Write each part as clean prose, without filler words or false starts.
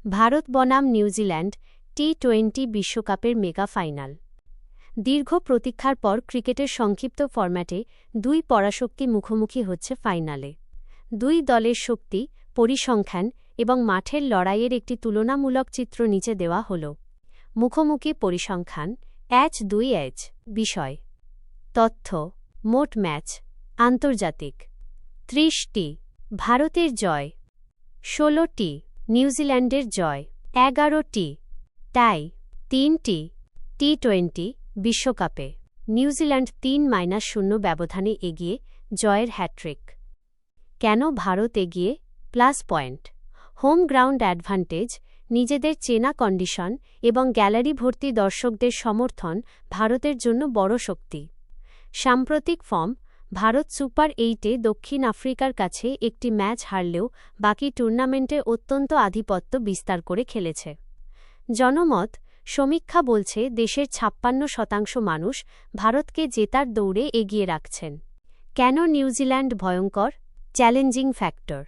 ভারত বনাম নিউজিল্যান্ড টি-20 বিশ্বকাপের mega final. দীর্ঘ প্রতীক্ষার পর ক্রিকেটের সংক্ষিপ্ত ফরম্যাটে দুই পরাশক্তি মুখোমুখি হচ্ছে ফাইনালে। দুই দলের শক্তি, পরিসংখ্যান এবং মাঠের লড়াইয়ের একটি তুলনামূলক চিত্র নিচে দেওয়া হল। মুখোমুখি পরিসংখ্যান H2H। বিষয় তথ্য মোট ম্যাচ আন্তর্জাতিক 30টি, ভারতের জয় 16টি, নিউজিল্যান্ডের জয় 11টি, টাই 3টি। টি-20 বিশ্বকাপে নিউজিল্যান্ড 3-0 ব্যবধানে এগিয়ে জয়ের হ্যাট্রিক। কেন ভারত এগিয়ে? Plus point, home ground advantage, নিজেদের চেনা কন্ডিশন এবং গ্যালারি ভর্তি দর্শকদের সমর্থন ভারতের জন্য বড় শক্তি। সাম্প্রতিক ফর্ম, ভারত সুপার 8-এ দক্ষিণ আফ্রিকার কাছে একটি ম্যাচ হারলেও বাকি টুর্নামেন্টে অত্যন্ত আধিপত্য বিস্তার করে খেলেছে। জনমত সমীক্ষা বলছে দেশের 56% মানুষ ভারতকে জেতার দৌড়ে এগিয়ে রাখছেন। কেন নিউজিল্যান্ড ভয়ঙ্কর? চ্যালেঞ্জিং ফ্যাক্টর,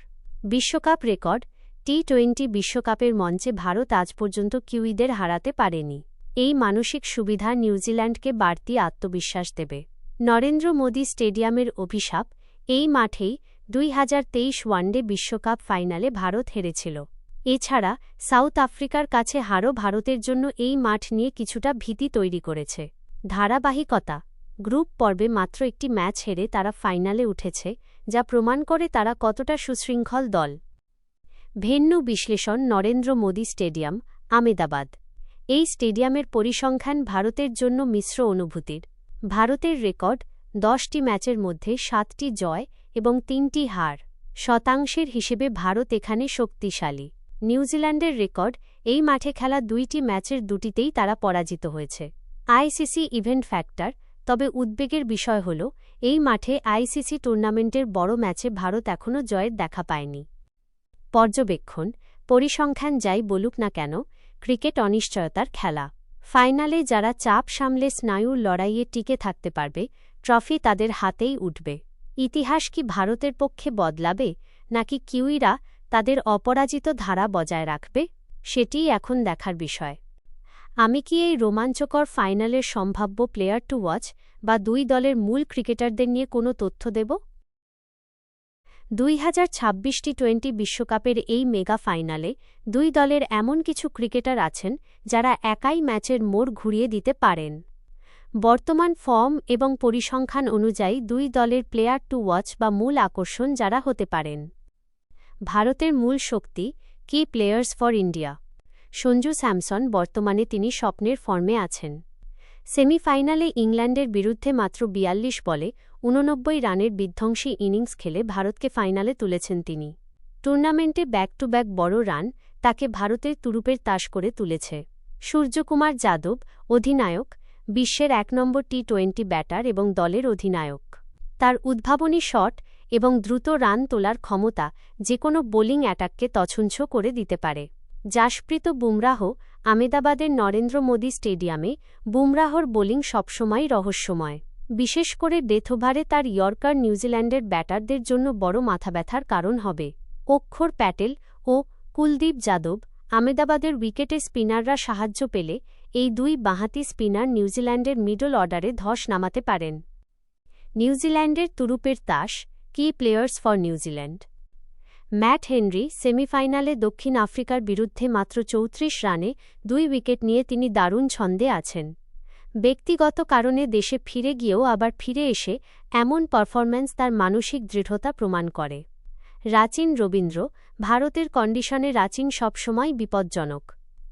বিশ্বকাপ রেকর্ড, টি-20 বিশ্বকাপের মঞ্চে ভারত আজ পর্যন্ত কিউইদের হারাতে পারেনি। এই মানসিক সুবিধা নিউজিল্যান্ডকে বাড়তি আত্মবিশ্বাস দেবে। নরেন্দ্র মোদী স্টেডিয়ামের অভিশাপ, এই মাঠেই 2023 ওয়ানডে বিশ্বকাপ ফাইনালে ভারত হেরেছিল। এছাড়া সাউথ আফ্রিকার কাছে হারও ভারতের জন্য এই মাঠ নিয়ে কিছুটা ভীতি তৈরি করেছে। ধারাবাহিকতা, গ্রুপ পর্বে মাত্র একটি ম্যাচ হেরে তারা ফাইনালে উঠেছে, যা প্রমাণ করে তারা কতটা সুশৃঙ্খল দল। ভেন্যু বিশ্লেষণ, নরেন্দ্র মোদী স্টেডিয়াম, আমেদাবাদ। এই স্টেডিয়ামের পরিসংখ্যান ভারতের জন্য মিশ্র অনুভূতির। ভারতের রেকর্ড 10টি ম্যাচের মধ্যে 7টি জয় এবং 3টি হার। শতাংশের হিসেবে ভারত এখানে শক্তিশালী। নিউজিল্যান্ডের রেকর্ড, এই মাঠে খেলা 2টি ম্যাচের 2টিতেই তারা পরাজিত হয়েছে। আইসিসি ইভেন্ট ফ্যাক্টর, তবে উদ্বেগের বিষয় হল এই মাঠে আইসিসি টুর্নামেন্টের বড় ম্যাচে ভারত এখনও জয়ের দেখা পায়নি। পর্যবেক্ষণ, পরিসংখ্যান যাই বলুক না কেন, ক্রিকেট অনিশ্চয়তার খেলা। ফাইনালে যারা চাপ সামলে স্নায়ুর লড়াইয়ে টিকে থাকতে পারবে, ট্রফি তাদের হাতেই উঠবে। ইতিহাস কি ভারতের পক্ষে বদলাবে, নাকি কিউইরা তাদের অপরাজিত ধারা বজায় রাখবে? সেটিই এখন দেখার বিষয়। আমি কি এই রোমাঞ্চকর ফাইনালের সম্ভাব্য প্লেয়ার টু ওয়াচ বা দুই দলের মূল ক্রিকেটারদের নিয়ে কোনো তথ্য দেব? 2026 টি-20 বিশ্বকাপের এই মেগা ফাইনালে দুই দলের এমন কিছু ক্রিকেটার আছেন যারা একাই ম্যাচের মোড় ঘুরিয়ে দিতে পারেন। বর্তমান ফর্ম এবং পরিসংখ্যান অনুযায়ী দুই দলের প্লেয়ার টু ওয়াচ বা মূল আকর্ষণ যারা হতে পারেন। ভারতের মূল শক্তি, কি players for India. Sanju Samson, বর্তমানে তিনি স্বপ্নের ফর্মে আছেন। সেমিফাইনালে ইংল্যান্ডের বিরুদ্ধে মাত্র 42 বলে 89 রানের বিধ্বংসী ইনিংস খেলে ভারতকে ফাইনালে তুলেছেন তিনি। টুর্নামেন্টে ব্যাক টু ব্যাক বড় রান তাকে ভারতের তুরুপের তাস করে তুলেছে। সূর্যকুমার যাদব, অধিনায়ক, বিশ্বের 1 নম্বর টি-20 ব্যাটার এবং দলের অধিনায়ক। তার উদ্ভাবনী শট এবং দ্রুত রান তোলার ক্ষমতা যেকোনো বোলিং অ্যাটাককে তছনছ করে দিতে পারে। জাসপ্রীত বুমরাহ, আমেদাবাদের নরেন্দ্র মোদী স্টেডিয়ামে বুমরাহর বোলিং সবসময় রহস্যময়। বিশেষ করে ডেথ ওভারে তার ইয়র্কার নিউজিল্যান্ডের ব্যাটারদের জন্য বড় মাথাব্যথার কারণ হবে। অক্ষর প্যাটেল ও কুলদীপ যাদব, আমেদাবাদের উইকেটে স্পিনাররা সাহায্য পেলে এই দুই বাঁহাতি স্পিনার নিউজিল্যান্ডের মিডল অর্ডারে ধস নামাতে পারেন। নিউজিল্যান্ডের তুরুপের তাস, কি players for New Zealand. Matt Henry, সেমিফাইনালে দক্ষিণ আফ্রিকার বিরুদ্ধে মাত্র 34 রানে 2 উইকেট নিয়ে তিনি দারুণ ছন্দে আছেন। ব্যক্তিগত কারণে দেশে ফিরে গিয়েও আবার ফিরে এসে এমন পারফরম্যান্স তার মানসিক দৃঢ়তা প্রমাণ করে। রাচিন রবীন্দ্র, ভারতের কন্ডিশনে রাচিন সবসময় বিপজ্জনক।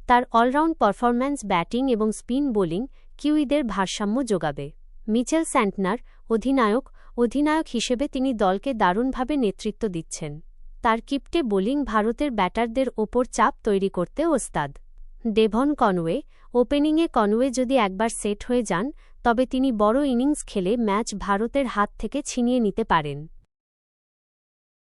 তার অলরাউন্ড পারফরম্যান্স ব্যাটিং এবং স্পিন বোলিং কিউইদের ভারসাম্য যোগাবে। মিচেল স্যান্টনার, অধিনায়ক হিসেবে তিনি দলকে দারুণভাবে নেতৃত্ব দিচ্ছেন। তার কিপ্টে বোলিং ভারতের ব্যাটারদের ওপর চাপ তৈরি করতে ওস্তাদ। ডেভন কনওয়ে, ওপেনিংয়ে কনওয়ে যদি একবার সেট হয়ে যান তবে তিনি বড় ইনিংস খেলে ম্যাচ ভারতের হাত থেকে ছিনিয়ে নিতে পারেন।